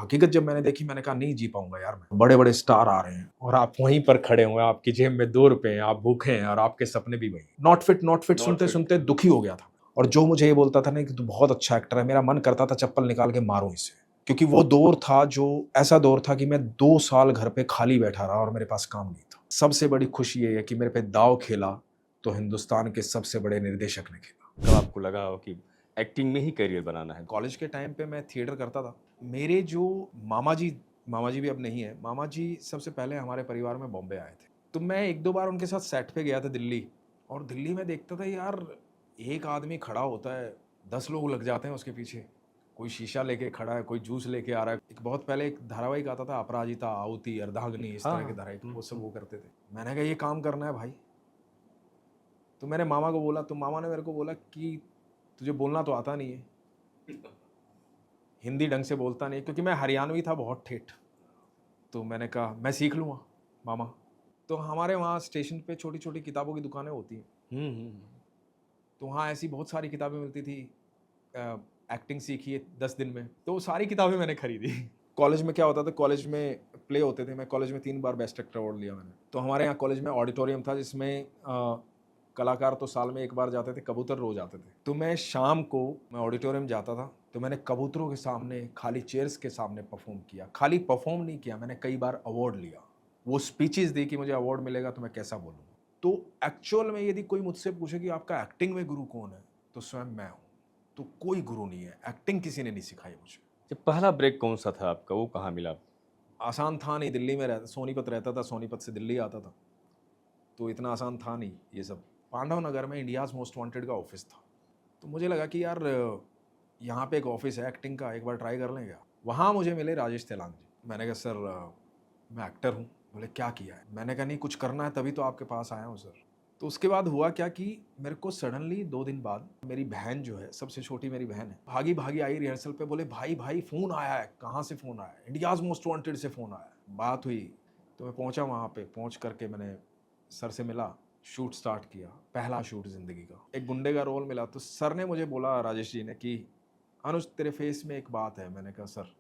हकीकत जब मैंने देखी मैंने कहा नहीं जी पाऊँगा यार मैं। बड़े-बड़े स्टार आ रहे हैं और आप वहीं पर खड़े हुए हैं, आपकी जेब में ₹2 हैं, आप भूखे हैं और आपके सपने भी वही। नॉट फिट सुनते-सुनते दुखी हो गया था। और जो मुझे ये बोलता था ना कि तू बहुत अच्छा एक्टर है, मेरा मन करता था चप्पल निकाल के मारूँ इसे। क्योंकि वो दौर था जो ऐसा दौर था कि मैं 2 साल घर पे खाली बैठा रहा और मेरे पास काम नहीं था। सबसे बड़ी खुशी ये है कि मेरे पे दाँव खेला तो हिंदुस्तान के सबसे बड़े निर्देशक ने खेला। कब आपको लगा हो कि एक्टिंग में ही करियर बनाना है? कॉलेज के टाइम पे मैं थिएटर करता था। मेरे जो मामा जी भी अब नहीं है, मामा जी सबसे पहले हमारे परिवार में बॉम्बे आए थे। तो मैं 1-2 बार उनके साथ सेट पे गया था दिल्ली और दिल्ली में देखता था यार, एक आदमी खड़ा होता है, 10 लोग लग जाते हैं उसके पीछे। कोई शीशा लेके खड़ा है, कोई जूस लेके आ रहा है। एक बहुत पहले एक धारावाहिक आता था अपराजिता, आहुति, अर्धांगिनी इस हाँ, तरह के हाँ। धारावाहिक, हुँ, वो सब हुँ। वो करते थे। मैंने कहा ये काम करना है भाई। तो मैंने मामा को बोला, तो मामा ने मेरे को बोला कि तुझे बोलना तो आता नहीं है। हिंदी ढंग से बोलता नहीं क्योंकि मैं हरियाणवी था बहुत ठेठ। तो मैंने कहा मैं सीख लूँगा मामा। तो हमारे वहाँ स्टेशन पे छोटी-छोटी किताबों की दुकानें होती हैं। हुँ, हुँ, हुँ। तो वहाँ ऐसी बहुत सारी किताबें मिलती थी। अ, एक्टिंग सीखी है 10 दिन में। तो वो सारी किताबें मैंने खरीदी। कॉलेज में क्या होता था, कॉलेज में प्ले होते थे। मैं कॉलेज में 3 बार बेस्ट एक्टर अवार्ड लिया मैंने। तो हमारे यहाँ कॉलेज में ऑडिटोरियम था जिसमें कलाकार तो साल में 1 बार जाते थे, कबूतर रोज़ आते थे। तो मैं शाम को मैं ऑडिटोरियम जाता था, तो मैंने कबूतरों के सामने, खाली चेयर्स के सामने परफ़ॉर्म किया। खाली परफ़ॉर्म नहीं किया, मैंने कई बार अवार्ड लिया। वो स्पीचेज़ दी कि मुझे अवार्ड मिलेगा तो मैं कैसा बोलूँ। तो एक्चुअल में यदि कोई मुझसे पूछे कि आपका एक्टिंग में गुरु कौन है? तो स्वयं मैं हूँ। तो कोई गुरु नहीं है, एक्टिंग किसी ने नहीं सिखाई मुझे। जब पहला ब्रेक कौन-सा था आपका? वो कहाँ मिला? आसान था नहीं, दिल्ली में सोनीपत रहता था, सोनीपत से दिल्ली आता था। तो इतना आसान था नहीं ये सब। पांडव नगर में इंडियाज़ मोस्ट वांटेड का ऑफ़िस था। तो मुझे लगा कि यार यहाँ पे एक ऑफ़िस है एक्टिंग का, एक बार ट्राई कर लें क्या? वहाँ मुझे मिले राजेश तेलांग जी। मैंने कहा सर मैं एक्टर हूँ। बोले क्या किया है? मैंने कहा नहीं कुछ करना है तभी तो आपके पास आया हूँ सर। तो उसके बाद हुआ क्या कि मेरे को सडनली 2 दिन बाद मेरी बहन जो है, सबसे छोटी मेरी बहन है, भागी-भागी आई रिहर्सल पे, बोले भाई, भाई फ़ोन आया है। कहाँ से फ़ोन आया है? इंडियाज़ मोस्ट वांटेड से फ़ोन आया है। बात हुई, तो मैं पहुँचा वहाँ पे, पहुँच कर के मैंने सर से मिला, शूट स्टार्ट किया, पहला शूट ज़िंदगी का। एक गुंडे का रोल मिला तो सर ने मुझे बोला, राजेश जी ने, कि अनुज तेरे फेस में एक बात है। मैंने कहा सर।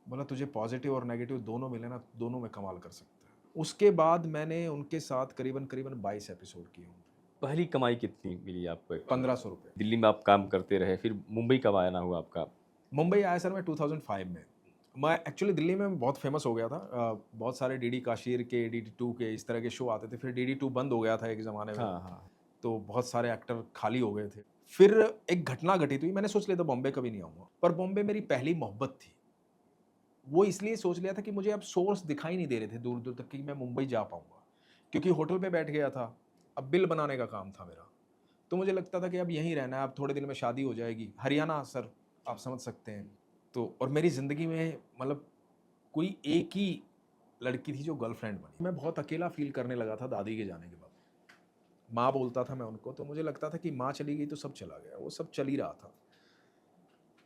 बोला तुझे पॉजिटिव और नेगेटिव दोनों मिले ना, दोनों में कमाल कर सकता है। उसके बाद मैंने उनके साथ करीबन-करीबन 22 एपिसोड किए होंगे। पहली कमाई कितनी मिली आपको? ₹1500। दिल्ली में आप काम करते रहे, फिर मुंबई कब आना हुआ आपका? मुंबई आया सर मैं 2005 में। मैं एक्चुअली दिल्ली में बहुत फेमस हो गया था। बहुत सारे डीडी काशिर के, डीडी 2 के इस तरह के शो आते थे। फिर डीडी 2 बंद हो गया था एक ज़माने में, हाँ, हाँ। तो बहुत सारे एक्टर खाली हो गए थे। फिर एक घटना घटी थी, मैंने सोच लिया था बॉम्बे कभी नहीं आऊँगा। पर बॉम्बे मेरी पहली मोहब्बत थी। वो इसलिए सोच लिया था कि मुझे अब सोर्स दिखाई नहीं दे रहे थे दूर-दूर तक कि मैं मुंबई जा पाऊँगा। क्योंकि होटल पे बैठ गया था, अब बिल बनाने का काम था मेरा। तो मुझे लगता था कि अब यहीं रहना है, अब थोड़े दिन में शादी हो जाएगी। हरियाणा सर, आप समझ सकते हैं। तो और मेरी ज़िंदगी में मतलब कोई एक ही लड़की थी जो गर्लफ्रेंड बनी। मैं बहुत अकेला फ़ील करने लगा था दादी के जाने के बाद। माँ बोलता था मैं उनको, तो मुझे लगता था कि माँ चली गई तो सब चला गया, वो सब चल ही रहा था।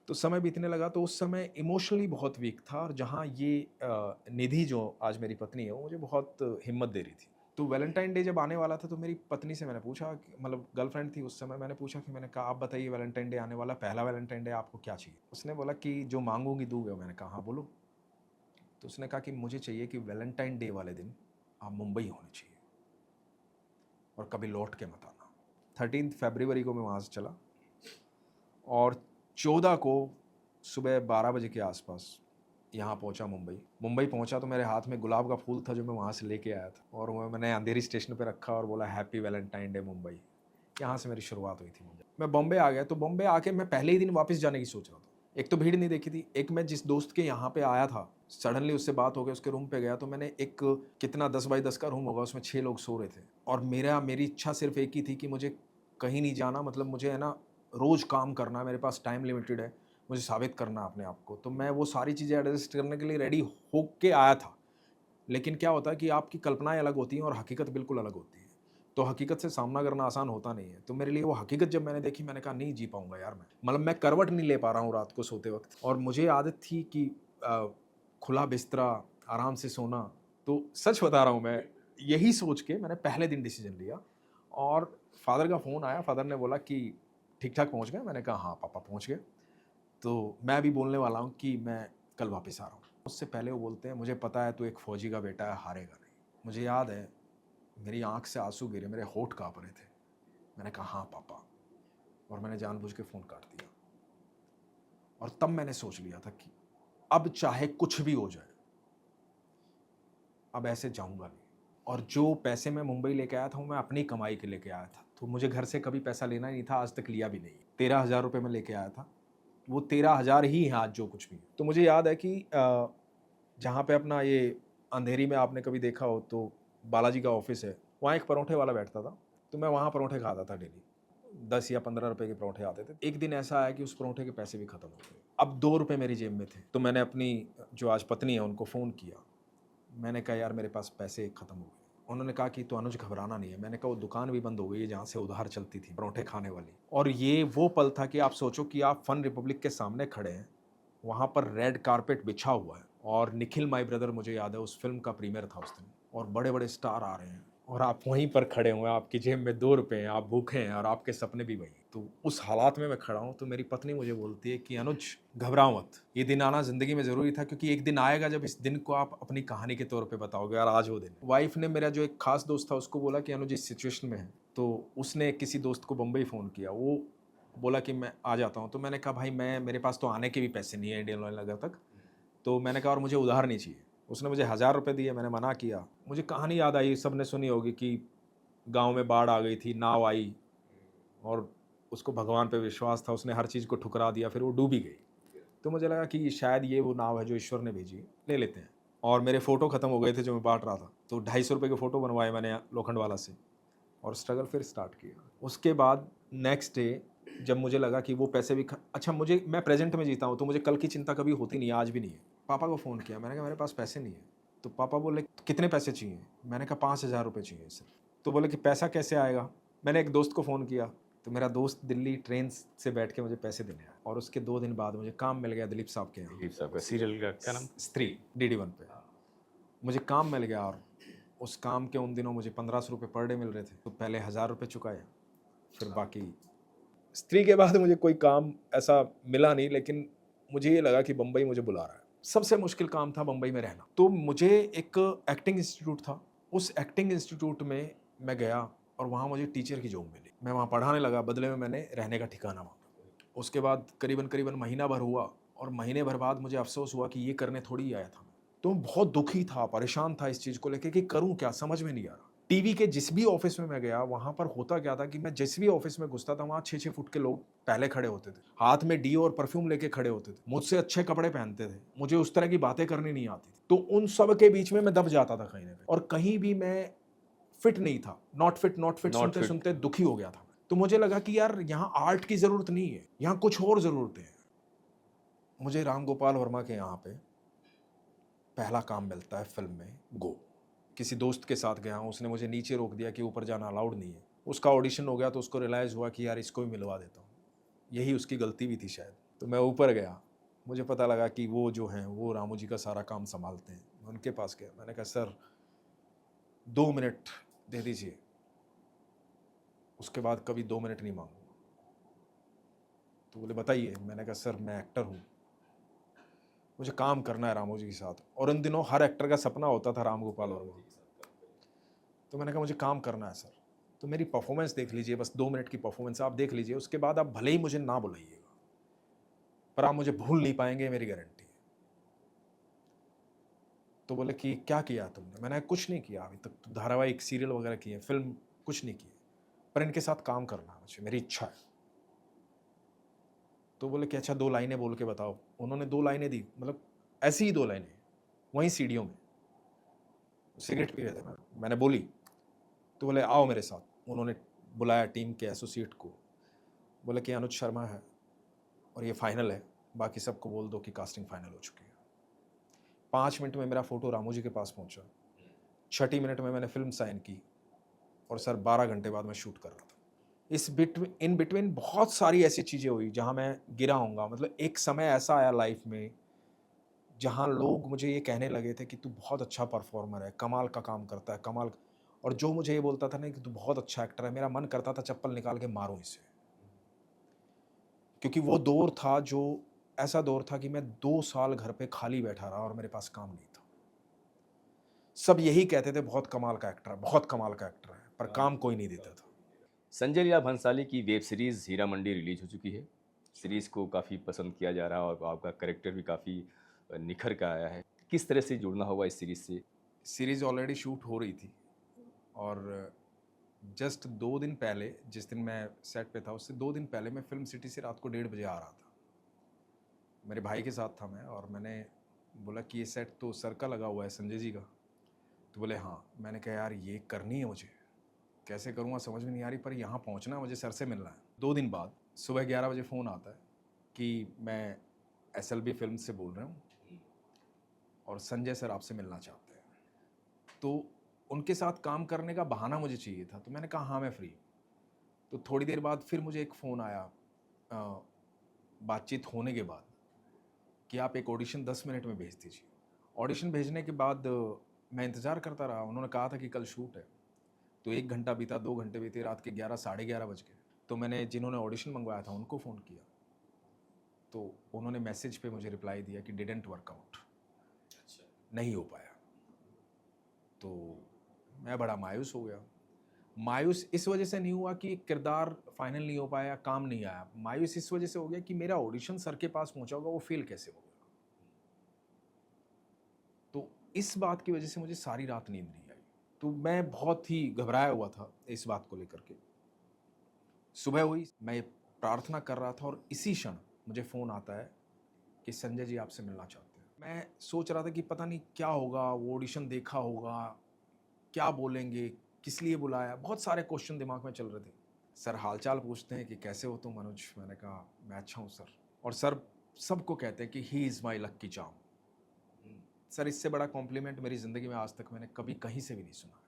तो समय बीतने लगा तो उस समय इमोशनली बहुत वीक था और जहाँ ये निधि जो आज मेरी पत्नी है, वो मुझे बहुत हिम्मत दे रही थी। तो वैलेंटाइन डे जब आने वाला था तो मेरी पत्नी से मैंने पूछा कि मतलब गर्लफ्रेंड थी उस समय, मैंने पूछा कि मैंने कहा आप बताइए वैलेंटाइन डे आने वाला, पहला वैलेंटाइन डे आपको क्या चाहिए? उसने बोला कि जो माँगूँगी दूँगा। मैंने कहा हाँ, बोलो। तो उसने कहा कि मुझे चाहिए कि वैलेंटाइन डे वाले दिन आप मुंबई होने चाहिए और कभी लौट के मत आना। 13 फरवरी को मैं वहाँ से चला और 14 को सुबह 12 बजे के आसपास यहाँ पहुँचा मुंबई। मुंबई पहुँचा तो मेरे हाथ में गुलाब का फूल था जो मैं वहाँ से लेके आया था और वो मैंने अंधेरी स्टेशन पे रखा और बोला हैप्पी वैलेंटाइन डे मुंबई। यहाँ से मेरी शुरुआत हुई थी मुंबई। मैं बॉम्बे आ गया तो बॉम्बे आके मैं पहले ही दिन वापस जाने की सोच रहा था। एक तो भीड़ नहीं देखी थी, एक मैं जिस दोस्त के यहाँ पे आया था, सडनली उससे बात हो गई, उसके रूम पे गया तो मैंने एक कितना 10 बाई 10 का रूम होगा, उसमें 6 लोग सो रहे थे और मेरी इच्छा सिर्फ़ एक ही थी कि मुझे कहीं नहीं जाना, मतलब मुझे है ना रोज़ काम करना है, मेरे पास टाइम लिमिटेड है, मुझे साबित करना है अपने आप को। तो मैं वो सारी चीज़ें एडजस्ट करने के लिए रेडी होके आया था। लेकिन क्या होता है कि आपकी कल्पनाएँ अलग होती हैं और हकीकत बिल्कुल अलग होती है। तो हकीकत से सामना करना आसान होता नहीं है। तो मेरे लिए वो हकीकत जब मैंने देखी मैंने कहा नहीं जी पाऊँगा यार मैं। मतलब मैं करवट नहीं ले पा रहा हूँ रात को सोते वक़्त और मुझे आदत थी कि अ, खुला बिस्तरा, आराम से सोना। तो सच बता रहा हूँ मैं, यही सोच के मैंने पहले दिन डिसीज़न लिया और फ़ादर का फ़ोन आया, फ़ादर ने बोला कि ठीक-ठाक पहुँच गए? मैंने कहा हाँ पापा पहुँच गए। तो मैं अभी बोलने वाला हूँ कि मैं कल वापस आ रहा हूँ। उससे पहले वो बोलते हैं मुझे पता है तू एक फ़ौजी का बेटा है, हारेगा नहीं। मुझे याद है मेरी आँख से आँसू गिरे, मेरे होंठ काँप रहे थे। मैंने कहा हाँ पापा, और मैंने जानबूझ के फ़ोन काट दिया। और तब मैंने सोच लिया था कि अब चाहे कुछ भी हो जाए, अब ऐसे जाऊँगा नहीं। और जो पैसे मैं मुंबई लेके आया था वो मैं अपनी कमाई के लेके आया था। तो मुझे घर से कभी पैसा लेना ही नहीं था, आज तक लिया भी नहीं। 13,000 रुपए मैं लेके आया था। वो 13,000 ही हैं आज जो कुछ भी है। तो मुझे याद है कि जहाँ पे अपना ये अंधेरी में आपने कभी देखा हो तो बालाजी का ऑफिस है, वहाँ एक परोठे वाला बैठता था। तो मैं वहाँ परोठे खाता था डेली। 10 या 15 रुपए के परोठे आते थे। एक दिन ऐसा आया कि उस परोठे के पैसे भी खत्म हो गए। अब 2 रुपए मेरी जेब में थे। तो मैंने अपनी जो आज पत्नी है उनको फ़ोन किया। मैंने कहा यार मेरे पास पैसे खत्म हो गए। उन्होंने कहा कि तो अनुज घबराना नहीं है। मैंने कहा वो दुकान भी बंद हो गई है जहाँ से उधार चलती थी परोठे खाने वाली। और ये वो पल था कि आप सोचो कि आप फन रिपब्लिक के सामने खड़े हैं, वहाँ पर रेड कारपेट बिछा हुआ है और निखिल माई ब्रदर, मुझे याद है उस फिल्म का प्रीमियर था उस दिन, और बड़े बड़े स्टार आ रहे हैं और आप वहीं पर खड़े हुए हैं, आपकी जेब में 2 रुपए हैं, आप भूखे हैं और आपके सपने भी वही। तो उस हालात में मैं खड़ा हूँ। तो मेरी पत्नी मुझे बोलती है कि अनुज घबराओ मत, ये दिन आना ज़िंदगी में ज़रूरी था, क्योंकि एक दिन आएगा जब इस दिन को आप अपनी कहानी के तौर पे बताओगे और आज वो दिन। वाइफ ने, मेरा जो एक खास दोस्त था उसको बोला कि अनुज इस सिचुएशन में है, तो उसने किसी दोस्त को बम्बई फ़ोन किया, वो बोला कि मैं आ जाता हूँ। तो मैंने कहा भाई मेरे पास तो आने के भी पैसे नहीं है इंडियन ऑयल नगर तक। तो मैंने कहा और मुझे उधार नहीं चाहिए। उसने मुझे 1000 रुपये दिए, मैंने मना किया। मुझे कहानी याद आई, सबने सुनी होगी कि गाँव में बाढ़ आ गई थी, नाव आई और उसको भगवान पे विश्वास था, उसने हर चीज़ को ठुकरा दिया, फिर वो डूबी गई। तो मुझे लगा कि शायद ये वो नाव है जो ईश्वर ने भेजी है, ले लेते हैं। और मेरे फ़ोटो ख़त्म हो गए थे जो मैं बाँट रहा था, तो 250 रुपये के फ़ोटो बनवाए मैंने लोखंडवाला से और स्ट्रगल फिर स्टार्ट किया। उसके बाद नेक्स्ट डे जब मुझे लगा कि वो पैसे भी अच्छा, मैं प्रेज़ेंट में जीता हूँ, तो मुझे कल की चिंता कभी होती नहीं है, आज भी नहीं है। पापा को फ़ोन किया, मैंने कहा मेरे पास पैसे नहीं है। तो पापा बोले कितने पैसे चाहिए? मैंने कहा 5,000 रुपये चाहिए सिर्फ। तो बोले कि पैसा कैसे आएगा? मैंने एक दोस्त को फ़ोन किया, तो मेरा दोस्त दिल्ली ट्रेन से बैठ के मुझे पैसे देने आया और उसके 2 दिन बाद मुझे काम मिल गया दिलीप साहब के यहाँ। दिलीप साहब का सीरियल का क्या नाम? स्त्री, DD1 पे। मुझे काम मिल गया और उस काम के उन दिनों मुझे 1500 रुपये पर डे मिल रहे थे। तो पहले 1000 रुपये चुकाए, फिर बाकी। स्त्री के बाद मुझे कोई काम ऐसा मिला नहीं, लेकिन मुझे ये लगा कि बम्बई मुझे बुला रहा है। सबसे मुश्किल काम था बम्बई में रहना। तो मुझे एक एक्टिंग इंस्टीट्यूट था, उस एक्टिंग इंस्टीट्यूट में मैं गया और वहाँ मुझे टीचर की जॉब मिली। मैं वहाँ पढ़ाने लगा, बदले में मैंने रहने का ठिकाना मांगा। उसके बाद करीबन महीना भर हुआ और महीने भर बाद मुझे अफ़सोस हुआ कि ये करने थोड़ी ही आया था। तो मैं बहुत दुखी था, परेशान था इस चीज़ को लेके कि करूँ क्या, समझ में नहीं आ रहा। टीवी के जिस भी ऑफिस में मैं गया, वहाँ पर होता क्या था कि मैं जिस भी ऑफिस में घुसता था, वहाँ 6-6 फुट के लोग पहले खड़े होते थे। हाथ में डीओ और परफ्यूम लेके खड़े होते थे। मुझसे अच्छे कपड़े पहनते थे। मुझे उस तरह की बातें करनी नहीं आती थी। तो उन सब के बीच में मैं दब जाता था कहीं न कहीं, और कहीं भी मैं फिट नहीं था। Not fit not fit. सुनते-सुनते दुखी हो गया था मैं। तो मुझे लगा कि यार यहाँ आर्ट की ज़रूरत नहीं है, यहाँ कुछ और ज़रूरतें हैं। मुझे राम गोपाल वर्मा के यहाँ पे पहला काम मिलता है फ़िल्म में, गो। किसी दोस्त के साथ गया हूँ, उसने मुझे नीचे रोक दिया कि ऊपर जाना अलाउड नहीं है। उसका ऑडिशन हो गया तो उसको रियलाइज़ हुआ कि यार इसको भी मिलवा देता हूँ। यही उसकी गलती भी थी शायद। तो मैं ऊपर गया, मुझे पता लगा कि वो जो हैं वो रामू जी का सारा काम सँभालते हैं। मैं उनके पास गया, मैंने कहा सर 2 मिनट दे दीजिए, उसके बाद कभी 2 मिनट नहीं माँगूँगा। तो बोले बताइए। मैंने कहा सर मैं एक्टर हूँ, मुझे काम करना है रामू जी के साथ। और उन दिनों हर एक्टर का सपना होता था राम गोपाल वर्मा। तो मैंने कहा मुझे काम करना है सर, तो मेरी परफॉर्मेंस देख लीजिए, बस 2 मिनट की परफॉर्मेंस आप देख लीजिए, उसके बाद आप भले ही मुझे ना बुलाइएगा, पर आप मुझे भूल नहीं पाएंगे, मेरी गारंटी है। तो बोले कि क्या किया तुमने? मैंने कहा कुछ नहीं किया अभी तक, तो धारावाहिक सीरियल वगैरह किए, फिल्म कुछ नहीं की, पर इनके साथ काम करना है मुझे, मेरी इच्छा है। तो बोले कि अच्छा 2 लाइनें बोल के बताओ। उन्होंने 2 लाइनें दी, मतलब ऐसी ही 2 लाइनें, वहीं सीढ़ियों में सिगरेट पी रहे थे। मैंने बोली तो बोले आओ मेरे साथ। उन्होंने बुलाया टीम के एसोसिएट को, बोले कि अनुज शर्मा है और ये फाइनल है, बाकी सबको बोल दो कि कास्टिंग फाइनल हो चुकी है। 5 मिनट में मेरा फोटो रामू जी के पास पहुंचा। 6 मिनट में मैंने फिल्म साइन की और सर 12 घंटे बाद मैं शूट कर रहा था। इन बिटवीन बहुत सारी ऐसी चीज़ें हुई जहां मैं गिरा हूँगा। मतलब एक समय ऐसा आया लाइफ में जहां लोग मुझे ये कहने लगे थे कि तू बहुत अच्छा परफॉर्मर है, कमाल का काम करता है, कमाल। और जो मुझे ये बोलता था ना कि तू बहुत अच्छा एक्टर है, मेरा मन करता था चप्पल निकाल के मारूं इसे। क्योंकि वो दौर था जो ऐसा दौर था कि मैं 2 साल घर पे खाली बैठा रहा और मेरे पास काम नहीं था। सब यही कहते थे बहुत कमाल का एक्टर है, बहुत कमाल का एक्टर है, पर काम कोई नहीं देता था। संजय लीला भंसाली की web series Heera Mandi release हो चुकी है। सीरीज़ को काफ़ी पसंद किया जा रहा है और आपका कैरेक्टर भी काफ़ी निखर कर आया है। किस तरह से जुड़ना होगा इस सीरीज़ से? सीरीज़ ऑलरेडी शूट हो रही थी और जस्ट 2 दिन पहले, जिस दिन मैं सेट पे था, उससे 2 दिन पहले मैं फ़िल्म सिटी से रात को 1:30 बजे आ रहा था। मेरे भाई के साथ था मैं और मैंने बोला कि ये सेट तो सर का लगा हुआ है, संजय जी का। तो बोले हाँ। मैंने कहा यार ये करनी है मुझे, कैसे करूँगा समझ में नहीं आ रही, पर यहाँ पहुँचना है मुझे, सर से मिलना है। 2 दिन बाद सुबह 11 बजे फ़ोन आता है कि मैं एसएलबी फ़िल्म से बोल रहा हूँ और संजय सर आपसे मिलना चाहते हैं। तो उनके साथ काम करने का बहाना मुझे चाहिए था, तो मैंने कहा हाँ, मैं फ्री हूँ। तो थोड़ी देर बाद फिर मुझे एक फ़ोन आया बातचीत होने के बाद कि आप एक ऑडिशन 10 मिनट में भेज दीजिए। ऑडिशन भेजने के बाद मैं इंतज़ार करता रहा। उन्होंने कहा था कि कल शूट है। तो 1 घंटा बीता, 2 घंटे बीते, रात के 11 साढ़े 11 बज गए। तो मैंने जिन्होंने ऑडिशन मंगवाया था उनको फ़ोन किया। तो उन्होंने मैसेज पे मुझे रिप्लाई दिया कि डिडंट वर्क आउट, नहीं हो पाया। तो मैं बड़ा मायूस हो गया। मायूस इस वजह से नहीं हुआ कि किरदार फाइनल नहीं हो पाया, काम नहीं आया। मायूस इस वजह से हो गया कि मेरा ऑडिशन सर के पास पहुंचा होगा, वो फेल कैसे हो गया। तो इस बात की वजह से मुझे सारी रात नींद नहीं आई। तो मैं बहुत ही घबराया हुआ था इस बात को लेकर के। सुबह हुई, मैं प्रार्थना कर रहा था और इसी क्षण मुझे फ़ोन आता है कि संजय जी आपसे मिलना चाहते हैं। मैं सोच रहा था कि पता नहीं क्या होगा, वो ऑडिशन देखा होगा, क्या बोलेंगे, किस लिए बुलाया, बहुत सारे क्वेश्चन दिमाग में चल रहे थे। सर हालचाल पूछते हैं कि कैसे हो तुम अनुज? मैंने कहा मैं अच्छा हूँ सर। और सर सबको कहते हैं कि he is my lucky charm. Sir इससे बड़ा कॉम्प्लीमेंट मेरी ज़िंदगी में आज तक मैंने कभी कहीं से भी नहीं सुना।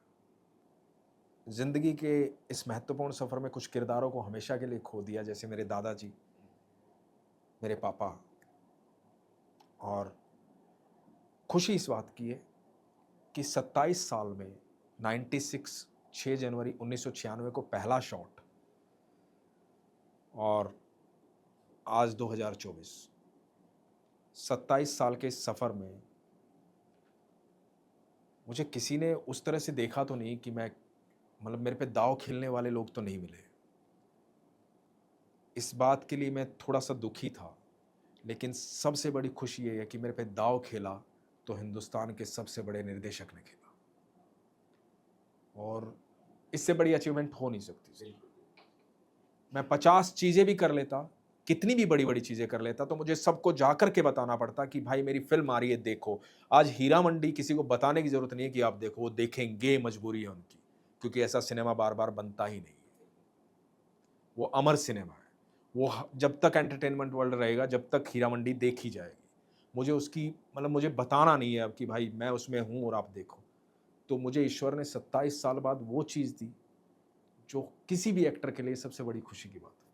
ज़िंदगी के इस महत्वपूर्ण सफ़र में कुछ किरदारों को हमेशा के लिए खो दिया, जैसे मेरे दादाजी, मेरे पापा। और खुशी इस बात की है कि 27 साल में 96 6 जनवरी 1996 को पहला शॉट और आज 2024 27 साल के इस सफ़र में मुझे किसी ने उस तरह से देखा तो नहीं कि मैं, मतलब मेरे पे दाँव खेलने वाले लोग तो नहीं मिले। इस बात के लिए मैं थोड़ा-सा दुखी था, लेकिन सबसे बड़ी खुशी ये है कि मेरे पे दाँव खेला तो हिंदुस्तान के सबसे बड़े निर्देशक ने खेला। और इससे बड़ी अचीवमेंट हो नहीं सकती। मैं 50 चीज़ें भी कर लेता, कितनी भी बड़ी-बड़ी चीज़ें कर लेता, तो मुझे सबको जाकर के बताना पड़ता कि भाई मेरी फ़िल्म आ रही है देखो। आज हीरा मंडी किसी को बताने की ज़रूरत नहीं है कि आप देखो, वो देखेंगे, मजबूरी है उनकी, क्योंकि ऐसा सिनेमा बार-बार बनता ही नहीं है। वो अमर सिनेमा है। वो जब तक एंटरटेनमेंट वर्ल्ड रहेगा, जब तक हीरा मंडी देखी जाएगी। मुझे उसकी, मतलब मुझे बताना नहीं है अब कि भाई मैं उसमें हूँ और आप देखो। तो मुझे ईश्वर ने 27 साल बाद वो चीज़ दी, जो किसी भी एक्टर के लिए सबसे बड़ी खुशी की बात है।